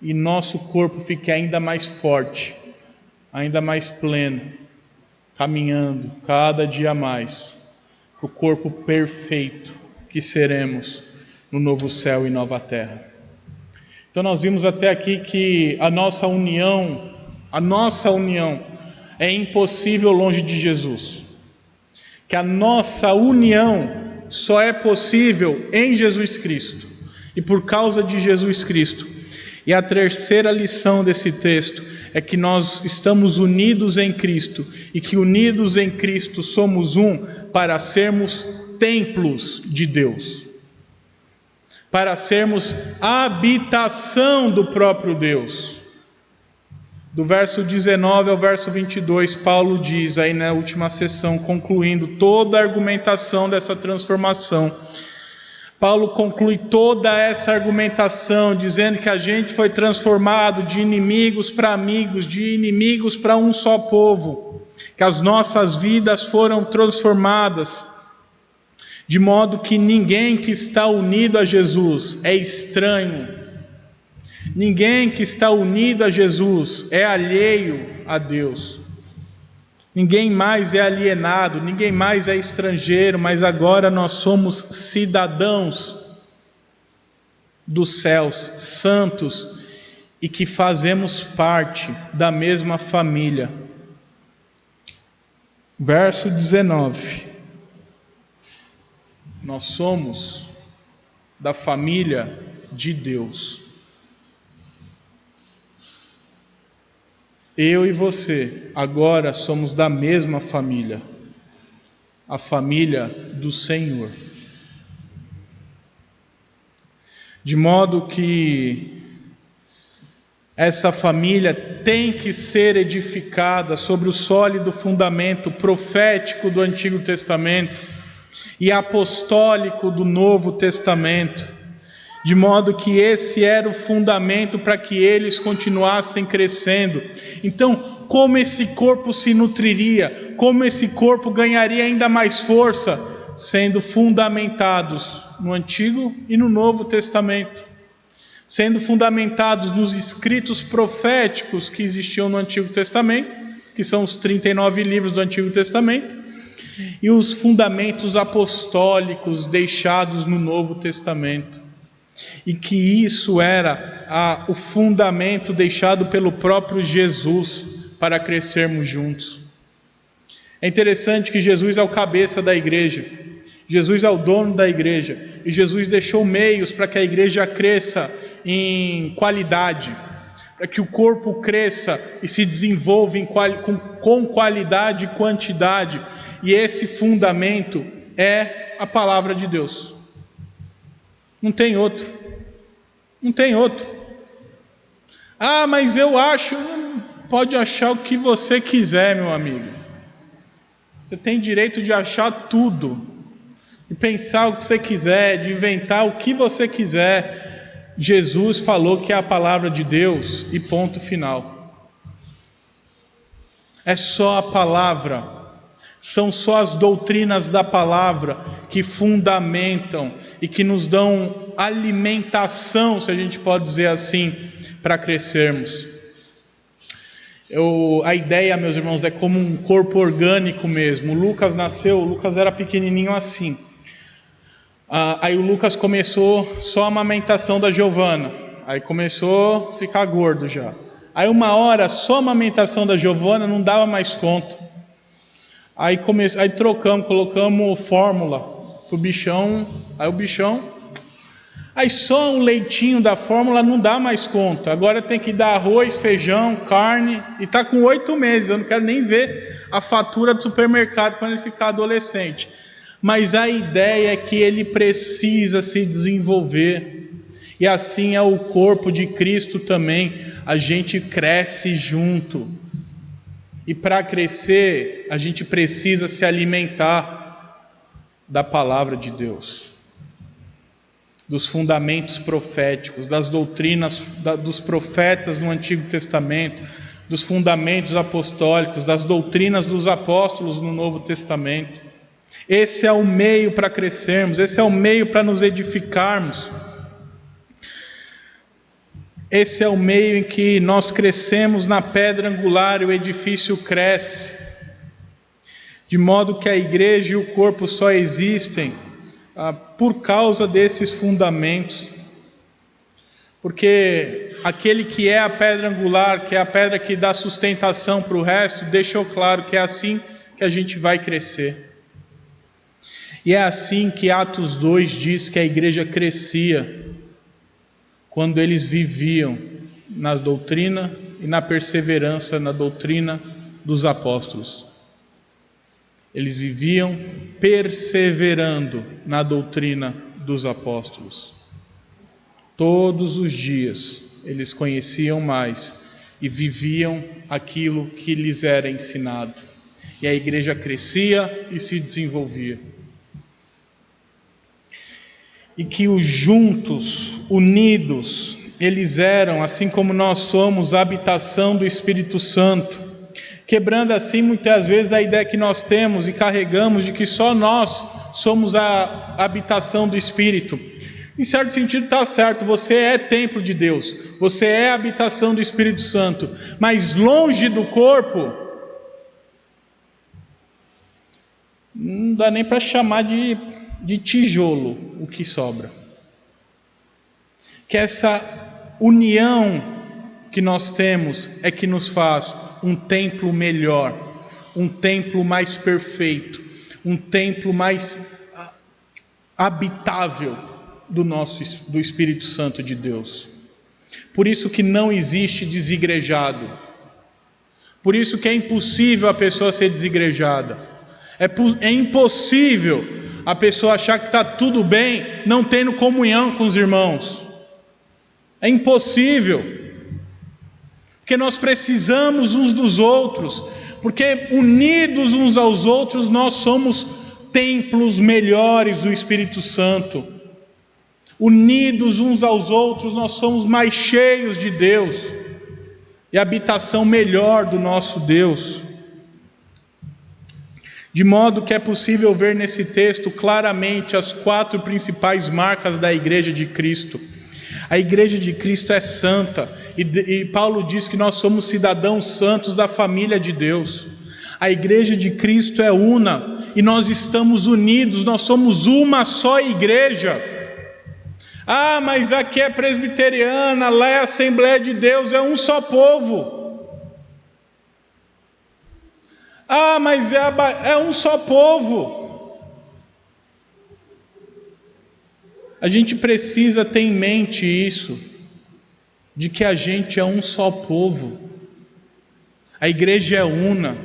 e nosso corpo fique ainda mais forte, ainda mais pleno, caminhando cada dia mais para o corpo perfeito que seremos no novo céu e nova terra. Então nós vimos até aqui que a nossa união é impossível longe de Jesus, que a nossa união só é possível em Jesus Cristo e por causa de Jesus Cristo. E a terceira lição desse texto é que nós estamos unidos em Cristo, e que unidos em Cristo somos um para sermos templos de Deus, para sermos habitação do próprio Deus. Do verso 19 ao verso 22, Paulo diz aí na última sessão, concluindo toda a argumentação dessa transformação, Paulo conclui toda essa argumentação dizendo que a gente foi transformado de inimigos para amigos, de inimigos para um só povo, que as nossas vidas foram transformadas, de modo que ninguém que está unido a Jesus é estranho, ninguém que está unido a Jesus é alheio a Deus. Ninguém mais é alienado, ninguém mais é estrangeiro, mas agora nós somos cidadãos dos céus, santos, e que fazemos parte da mesma família. Verso 19. Nós somos da família de Deus. Eu e você agora somos da mesma família, a família do Senhor. De modo que essa família tem que ser edificada sobre o sólido fundamento profético do Antigo Testamento e apostólico do Novo Testamento, de modo que esse era o fundamento para que eles continuassem crescendo. Então, como esse corpo se nutriria, como esse corpo ganharia ainda mais força, sendo fundamentados no Antigo e no Novo Testamento, sendo fundamentados nos escritos proféticos que existiam no Antigo Testamento, que são os 39 livros do Antigo Testamento, e os fundamentos apostólicos deixados no Novo Testamento. E que isso era o fundamento deixado pelo próprio Jesus para crescermos juntos. É interessante que Jesus é o cabeça da igreja, Jesus é o dono da igreja, e Jesus deixou meios para que a igreja cresça em qualidade, para que o corpo cresça e se desenvolva com qualidade e quantidade, e esse fundamento é a palavra de Deus. Não tem outro. Não tem outro. Ah, mas eu acho. Pode achar o que você quiser, meu amigo. Você tem direito de achar tudo, de pensar o que você quiser, de inventar o que você quiser. Jesus falou que é a palavra de Deus e ponto final. É só a palavra. São só as doutrinas da palavra que fundamentam e que nos dão alimentação, se a gente pode dizer assim, para crescermos. A ideia, meus irmãos, é como um corpo orgânico mesmo. O Lucas era pequenininho assim. Aí o Lucas começou só a amamentação da Giovana. Aí começou a ficar gordo já. Aí uma hora, só a amamentação da Giovana não dava mais conta. Aí colocamos fórmula pro bichão. Aí só um leitinho da fórmula não dá mais conta. Agora tem que dar arroz, feijão, carne. E está com 8 meses. Eu não quero nem ver a fatura do supermercado quando ele ficar adolescente. Mas a ideia é que ele precisa se desenvolver. E assim é o corpo de Cristo também. A gente cresce junto. E para crescer, a gente precisa se alimentar da palavra de Deus, dos fundamentos proféticos, das doutrinas dos profetas no Antigo Testamento, dos fundamentos apostólicos, das doutrinas dos apóstolos no Novo Testamento. Esse é o meio para crescermos, esse é o meio para nos edificarmos. Esse é o meio em que nós crescemos na pedra angular e o edifício cresce. De modo que a igreja e o corpo só existem por causa desses fundamentos. Porque aquele que é a pedra angular, que é a pedra que dá sustentação para o resto, deixou claro que é assim que a gente vai crescer. E é assim que Atos 2 diz que a igreja crescia, quando eles viviam na doutrina e na perseverança na doutrina dos apóstolos. Eles viviam perseverando na doutrina dos apóstolos. Todos os dias eles conheciam mais e viviam aquilo que lhes era ensinado. E a igreja crescia e se desenvolvia. E que os juntos, unidos, eles eram, assim como nós somos, a habitação do Espírito Santo, quebrando assim muitas vezes a ideia que nós temos e carregamos de que só nós somos a habitação do Espírito. Em certo sentido está certo, você é templo de Deus, você é a habitação do Espírito Santo, mas longe do corpo, não dá nem para chamar de tijolo o que sobra. Que essa união que nós temos é que nos faz um templo melhor, um templo mais perfeito, um templo mais habitável do Espírito Santo de Deus. Por isso que não existe desigrejado. Por isso que é impossível a pessoa ser desigrejada. É impossível a pessoa achar que está tudo bem não tendo comunhão com os irmãos. É impossível. Porque nós precisamos uns dos outros. Porque unidos uns aos outros nós somos templos melhores do Espírito Santo. Unidos uns aos outros nós somos mais cheios de Deus. E a habitação melhor do nosso Deus. De modo que é possível ver nesse texto claramente as 4 principais marcas da Igreja de Cristo. A Igreja de Cristo é santa, e Paulo diz que nós somos cidadãos santos da família de Deus. A Igreja de Cristo é una, e nós estamos unidos, nós somos uma só igreja. Ah, mas aqui é presbiteriana, lá é Assembleia de Deus, é um só povo. Ah, mas é um só povo. A gente precisa ter em mente isso, de que a gente é um só povo. A igreja é una,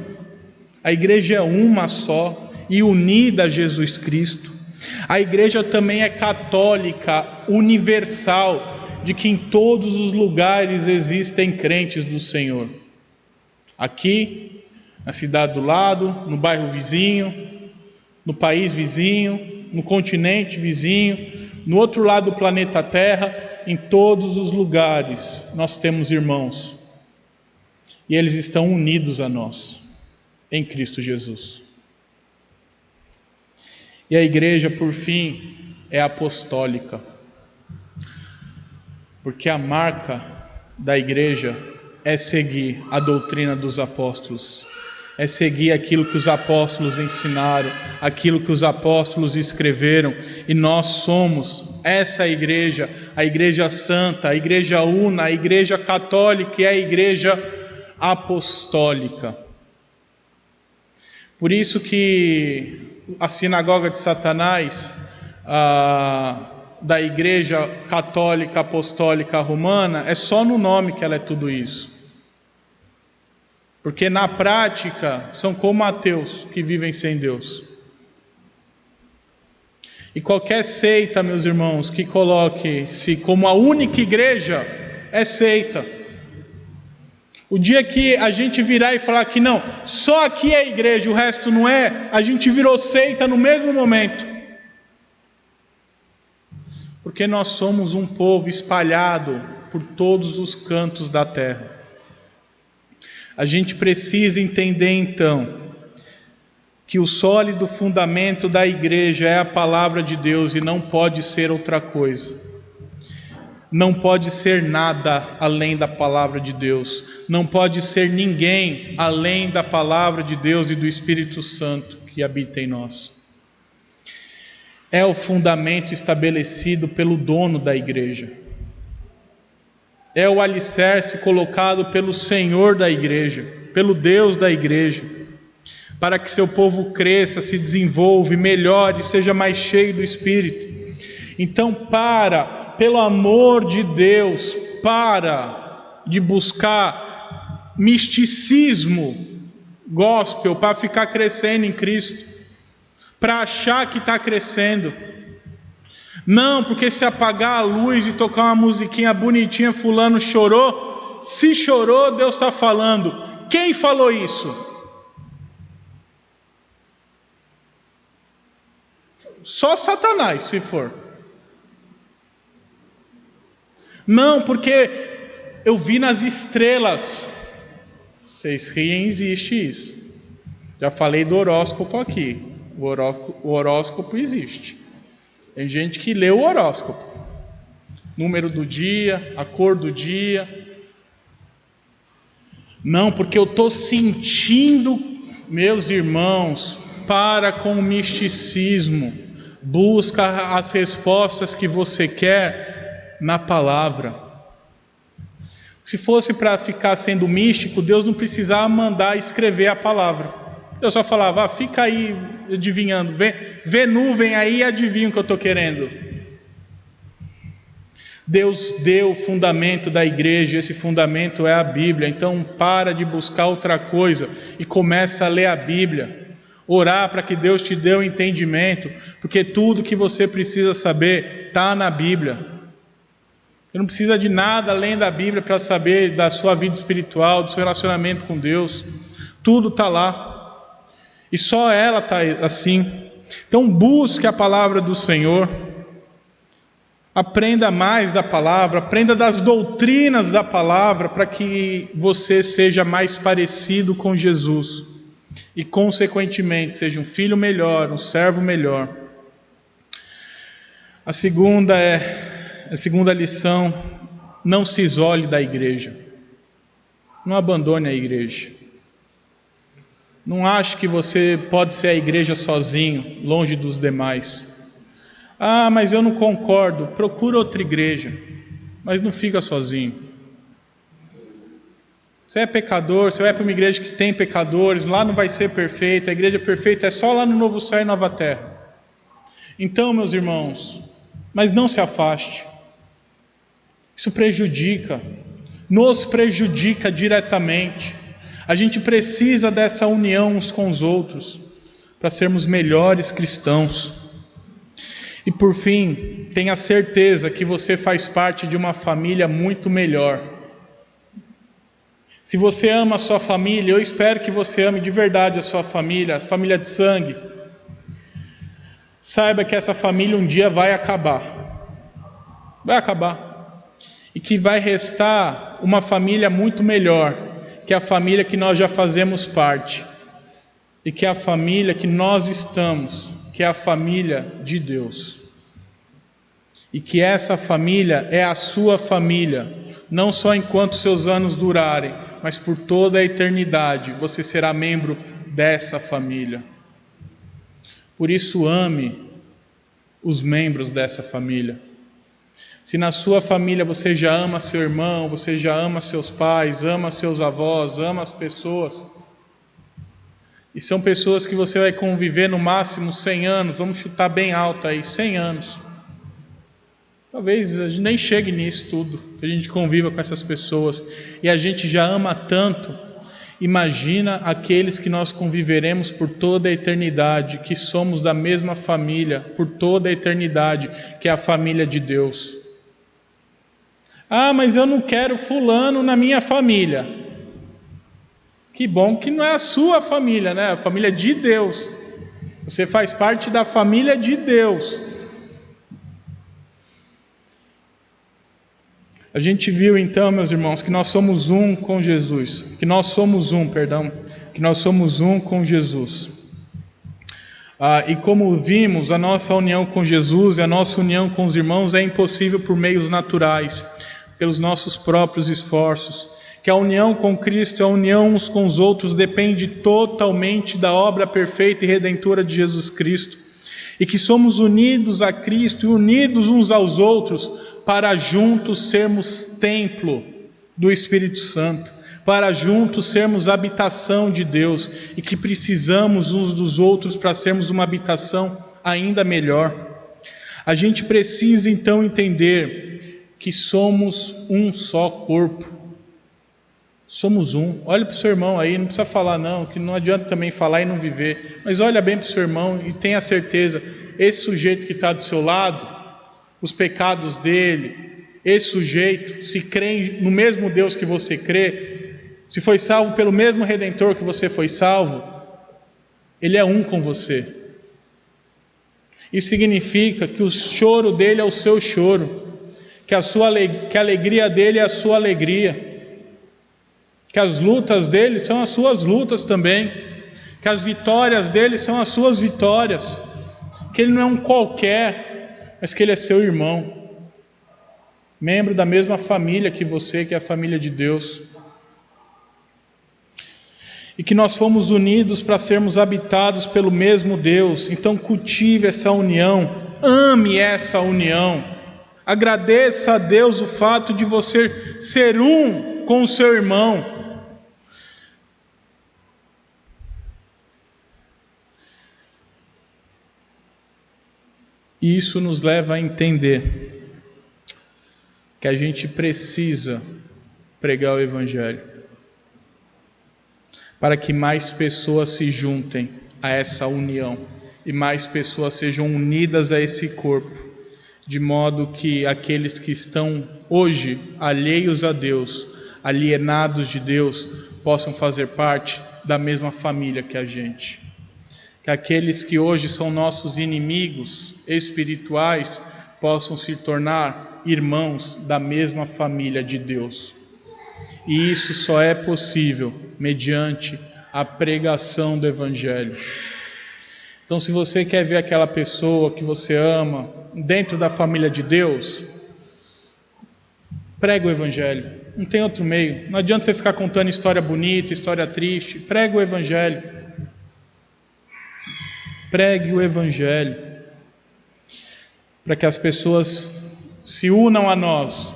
a igreja é uma só e unida a Jesus Cristo. A igreja também é católica, universal, de que em todos os lugares existem crentes do Senhor. Aqui, na cidade do lado, no bairro vizinho, no país vizinho, no continente vizinho, no outro lado do planeta Terra, em todos os lugares nós temos irmãos. E eles estão unidos a nós, em Cristo Jesus. E a igreja, por fim, é apostólica. Porque a marca da igreja é seguir a doutrina dos apóstolos. É seguir aquilo que os apóstolos ensinaram, aquilo que os apóstolos escreveram, e nós somos essa igreja, a igreja santa, a igreja una, a igreja católica e a igreja apostólica. Por isso que a sinagoga de Satanás, da igreja católica apostólica romana, é só no nome que ela é tudo isso. Porque na prática são como ateus que vivem sem Deus. E qualquer seita, meus irmãos, que coloque-se como a única igreja, é seita. O dia que a gente virar e falar que não, só aqui é igreja, o resto não é, a gente virou seita no mesmo momento. Porque nós somos um povo espalhado por todos os cantos da terra. A gente precisa entender então que o sólido fundamento da igreja é a palavra de Deus e não pode ser outra coisa. Não pode ser nada além da palavra de Deus. Não pode ser ninguém além da palavra de Deus e do Espírito Santo que habita em nós. É o fundamento estabelecido pelo dono da igreja. É o alicerce colocado pelo Senhor da igreja, pelo Deus da igreja, para que seu povo cresça, se desenvolva, melhore, seja mais cheio do Espírito. Então, pelo amor de Deus, para de buscar misticismo gospel para ficar crescendo em Cristo, para achar que está crescendo. Não, porque se apagar a luz e tocar uma musiquinha bonitinha, fulano chorou. Se chorou, Deus está falando. Quem falou isso? Só Satanás, se for. Não, porque eu vi nas estrelas. Vocês riem, existe isso. Já falei do horóscopo aqui. O horóscopo existe. Tem gente que lê o horóscopo, número do dia, a cor do dia. Não, porque eu estou sentindo, meus irmãos, para com o misticismo. Busca as respostas que você quer na palavra. Se fosse para ficar sendo místico, Deus não precisava mandar escrever a palavra. Eu só falava, fica aí adivinhando, vê nuvem aí e adivinha o que eu estou querendo. Deus deu o fundamento da igreja, esse fundamento é a Bíblia. Então para de buscar outra coisa e começa a ler a Bíblia. Orar para que Deus te dê o entendimento, porque tudo que você precisa saber está na Bíblia. Você não precisa de nada além da Bíblia para saber da sua vida espiritual, do seu relacionamento com Deus. Tudo está lá. E só ela está assim. Então busque a palavra do Senhor. Aprenda mais da palavra, aprenda das doutrinas da palavra, para que você seja mais parecido com Jesus e, consequentemente, seja um filho melhor, um servo melhor. A segunda lição: não se isole da igreja. Não abandone a igreja. Não ache que você pode ser a igreja sozinho, longe dos demais. Mas eu não concordo. Procura outra igreja, mas não fica sozinho. Você é pecador, você vai para uma igreja que tem pecadores, lá não vai ser perfeito. A igreja perfeita é só lá no novo céu e nova terra. Então, meus irmãos, mas não se afaste. Isso nos prejudica diretamente. A gente precisa dessa união uns com os outros para sermos melhores cristãos. E por fim, tenha certeza que você faz parte de uma família muito melhor. Se você ama a sua família, eu espero que você ame de verdade a sua família, a família de sangue. Saiba que essa família um dia vai acabar. Vai acabar. E que vai restar uma família muito melhor, que é a família que nós já fazemos parte. E que é a família que nós estamos, que é a família de Deus. E que essa família é a sua família, não só enquanto seus anos durarem, mas por toda a eternidade você será membro dessa família. Por isso ame os membros dessa família. Se na sua família você já ama seu irmão, você já ama seus pais, ama seus avós, ama as pessoas, e são pessoas que você vai conviver no máximo 100 anos, vamos chutar bem alto aí, 100 anos. Talvez a gente nem chegue nisso tudo, que a gente conviva com essas pessoas, e a gente já ama tanto. Imagina aqueles que nós conviveremos por toda a eternidade, que somos da mesma família, por toda a eternidade, que é a família de Deus. Mas eu não quero fulano na minha família. Que bom que não é a sua família, né? A família de Deus. Você faz parte da família de Deus. A gente viu então, meus irmãos, que nós somos um com Jesus. Que nós somos um com Jesus. E como vimos, a nossa união com Jesus e a nossa união com os irmãos é impossível por meios naturais, pelos nossos próprios esforços. Que a união com Cristo, a união uns com os outros, depende totalmente da obra perfeita e redentora de Jesus Cristo. E que somos unidos a Cristo e unidos uns aos outros para juntos sermos templo do Espírito Santo, para juntos sermos habitação de Deus, e que precisamos uns dos outros para sermos uma habitação ainda melhor. A gente precisa então entender que somos um só corpo. Somos um. Olha para o seu irmão aí, não precisa falar não, que não adianta também falar e não viver, mas olha bem para o seu irmão e tenha certeza, esse sujeito que está do seu lado, os pecados dele, esse sujeito, se crê no mesmo Deus que você crê, se foi salvo pelo mesmo Redentor que você foi salvo, ele é um com você. Isso significa que o choro dele é o seu choro, que a alegria dele é a sua alegria, que as lutas dele são as suas lutas também, que as vitórias dele são as suas vitórias, que ele não é um qualquer, mas que ele é seu irmão, membro da mesma família que você, que é a família de Deus. e que nós fomos unidos para sermos habitados pelo mesmo Deus. Então cultive essa união, ame essa união, agradeça a Deus o fato de você ser um com o seu irmão. E isso nos leva a entender que a gente precisa pregar o Evangelho, para que mais pessoas se juntem a essa união e mais pessoas sejam unidas a esse corpo, de modo que aqueles que estão hoje alheios a Deus, alienados de Deus, possam fazer parte da mesma família que a gente. Que aqueles que hoje são nossos inimigos espirituais possam se tornar irmãos da mesma família de Deus. E isso só é possível mediante a pregação do Evangelho. Então, se você quer ver aquela pessoa que você ama dentro da família de Deus, prega o Evangelho. Não tem outro meio. Não adianta você ficar contando história bonita, história triste. Prega o Evangelho. Pregue o Evangelho, para que as pessoas se unam a nós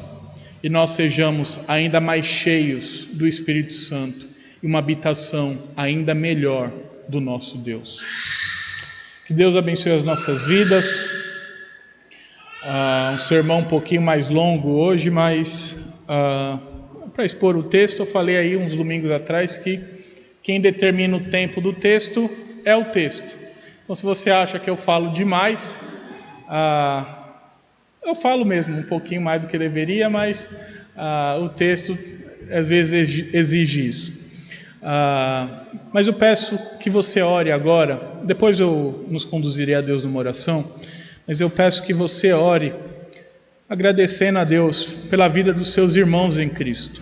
e nós sejamos ainda mais cheios do Espírito Santo e uma habitação ainda melhor do nosso Deus. Que Deus abençoe as nossas vidas. Um sermão um pouquinho mais longo hoje, mas para expor o texto, eu falei aí uns domingos atrás que quem determina o tempo do texto é o texto. Então, se você acha que eu falo demais, eu falo mesmo um pouquinho mais do que deveria, mas o texto às vezes exige isso. Mas eu peço que você ore agora, depois eu nos conduzirei a Deus numa oração, mas eu peço que você ore, agradecendo a Deus pela vida dos seus irmãos em Cristo,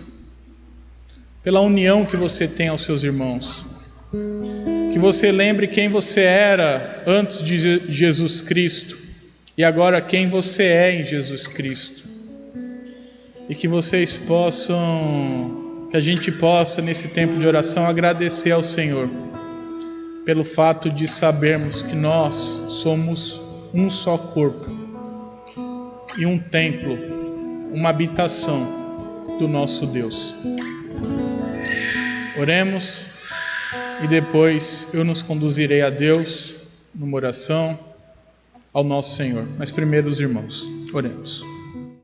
pela união que você tem aos seus irmãos. Que você lembre quem você era antes de Jesus Cristo e agora quem você é em Jesus Cristo. E que vocês possam, que a gente possa nesse tempo de oração agradecer ao Senhor pelo fato de sabermos que nós somos um só corpo e um templo, uma habitação do nosso Deus. Oremos. E depois eu nos conduzirei a Deus numa oração ao nosso Senhor. Mas primeiro os irmãos, oremos.